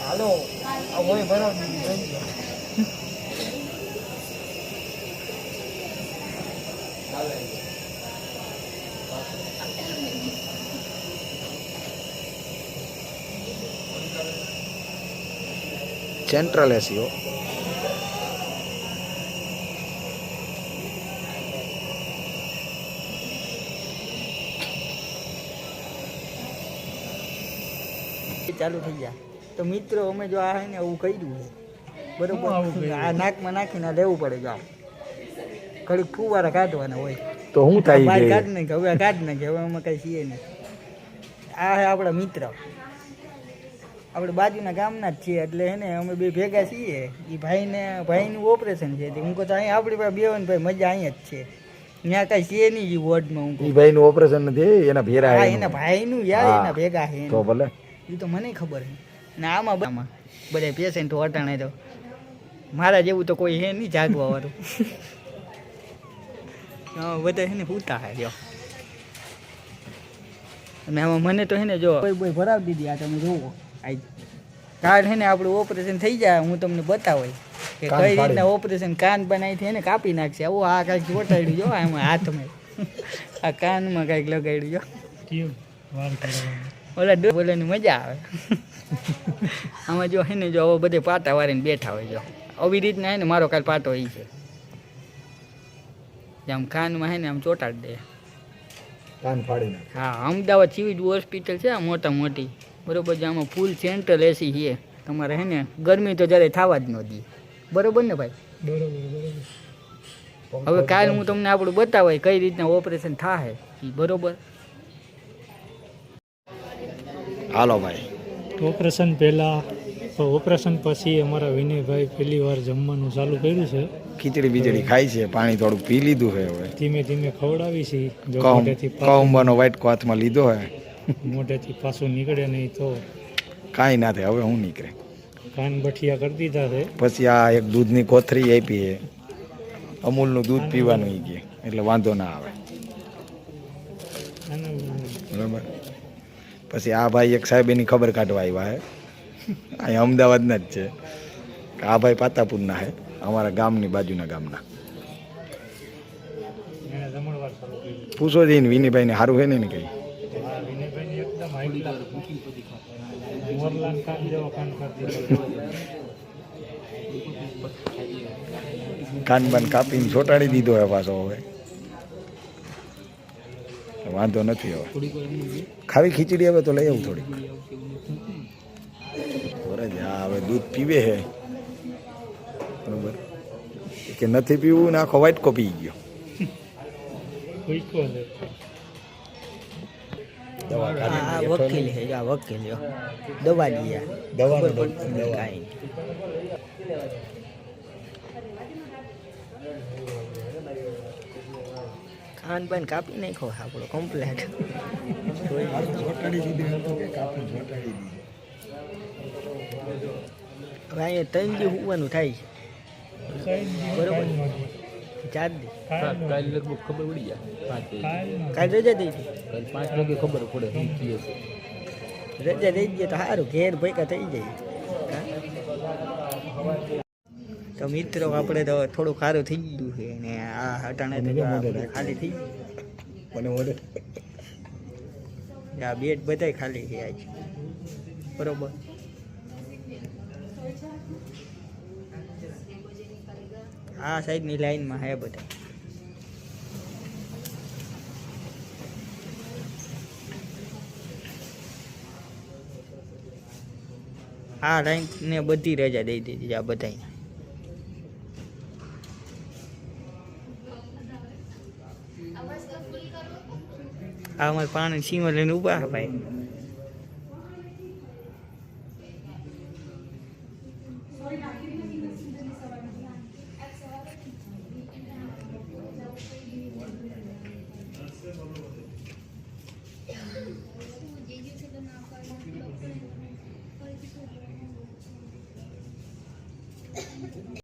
હાલો હોય બરાબર central SEO ચાલુ થઈ જાય તો મિત્રો અમે જો આ ને એવું કર્યું છે બરોબર આ નાકમાં નાખીને લેવું પડે જો ઘડીક ફુવારા કાઢવાના હોય તો હું થાય બહાર કે કાઢ નાખે હવે કાઢ નાખે હવે અમે કઈ છીએ નહીં આ હે આપણા મિત્ર આપણે બાજુના ગામના જ છીએ એટલે હે ને અમે બે ભેગા છીએ એ ભાઈનું ઓપરેશન છે હું કહું તો અહીંયા આપણી પાસે બેવન ભાઈ મજા અહીંયા જ છે ત્યાં કઈ છે નહીં એ વોર્ડમાં હું ઈ ભાઈનું ઓપરેશન નથી એના ભેરા હા એનું. એના ભાઈનું યાર હા. એના ભેગા છે તો ભલે એ તો મને ખબર છે ને આમાં બધા પેશન્ટો અટાણે તો મારા જેવું તો કોઈ હે નહીં જાગવા વાળું બધા છે ને પૂતા હે જો અને આમાં મને તો હે ને જો કોઈ ભરાવી દીધી આ તમે જોવો આ કાર્ડ હે ને આપણું ઓપરેશન થઈ જાય હું તમને બતાવું કે કાન કઈ ફાડી. રીતના ઓપરેશન કાન બનાવી એને કાપી નાખશે આવું આ કાંઈક ચોટાડ્યું જો આમાં હાથમાં આ કાનમાં કાંઈક લગાડ્યું જો ઓલા બોલવાની મજા આવે આમાં જો હે ને જો હવે બધે પાટા વાળીને બેઠા હોય જો આવી રીતના હે ને મારો કાલ પાટો એ છે આમ કાનમાં હે ને આમ ચોટાડી દે કાન ફાડી નાખ. હા અમદાવાદ સિવિલ હોસ્પિટલ છે આ મોટા મોટી બરોબર છે આમાં ફૂલ સેન્ટ્રલ એસી છે તમારે હે ને ગરમી તો જ્યારે થવા જ ન દી બરોબર ને ભાઈ હવે કાલ હું તમને આપણું બતાવાય કઈ રીતના ઓપરેશન થાય એ બરોબર હાલો ભાઈ ઓપરેશન પહેલાં ઓપરેશન પછી અમારા વિનયભાઈ પહેલી વાર જમવાનું ચાલુ કર્યું છે. ખીચડી બીજડી ખાઈ છે પાણી થોડુંક પી લીધું છે હવે ધીમે ધીમે ખવડાવી છે. જો મોઢેથી કૌંબાનો વાટકો હાથમાં લીધો હે મોઢેથી પાછું નીકળે નહીં તો કાંઈ ના થાય હવે હું નીકળે કાન બઠિયા કરી દીધા છે. પછી આ એક દૂધની કોથરી આપી છે અમૂલનું દૂધ પીવાનું ઈ કે એટલે વાંધો ના આવે અને બરાબર પછી આ ભાઈ એક સાહેબ એની ખબર કાઢવા આવ્યા હે અહીંયા અમદાવાદના જ છે આ ભાઈ પાતાપુરના હે અમારા ગામની બાજુના ગામના એણે જમણવાર ચાલુ કર્યું. પૂછો જઈને વિનયભાઈને સારું હે ને એને કંઈ આ વિનયભાઈની એકદમ હાઈ ક્લાસ મોરલાન કાન જેવો કાન કરી દીધો. કાન બાન કાપીને ચોંટાડી દીધો હે પાછો હવે વાંધો નથી હવે ખાવી ખીચડી હવે તો લઈ આવું થોડીક બરાબર હા હવે દૂધ પીવે હે બરોબર કે નથી પીવું ને આખો વાટકો પી ગયો ભૂખ્યો છે. આ વકીલ છે આ વકીલ જો દવા લઈએ દવાનો ખબર પડતી નથી કાંઈ ખાન પાન કાપી નાખો આપણો કમ્પ્લેટ ચોંટાડી દીધી કે કાપી ચોંટાડી દીધી હવે અહીંયા 3 દી હોવાનું થાય છે બરોબર 4 દી કાલ લગભગ ખબર પડી જાય 5 વાગે કાલ રજા દઈ હતી કાલ 5 વાગે ખબર પડે શું થયું છે. રજા દઈ દઈએ તો સારું ઘેર ભેગા થઈ જાય તો મિત્રો આપણે તો થોડું સારું થઈ ગયું છે ને આ હટાણે તો ખાલી થઈ મને મોઢે આ બેડ બધાય ખાલી છે આજ બરોબર આ સાઈડની લાઈનમાં હે બધા આ લાઈન ને બધી રજા દઈ દીધી આ બધાને આ અમારે પાણી સીમા લઈને ઊભા છે ભાઈ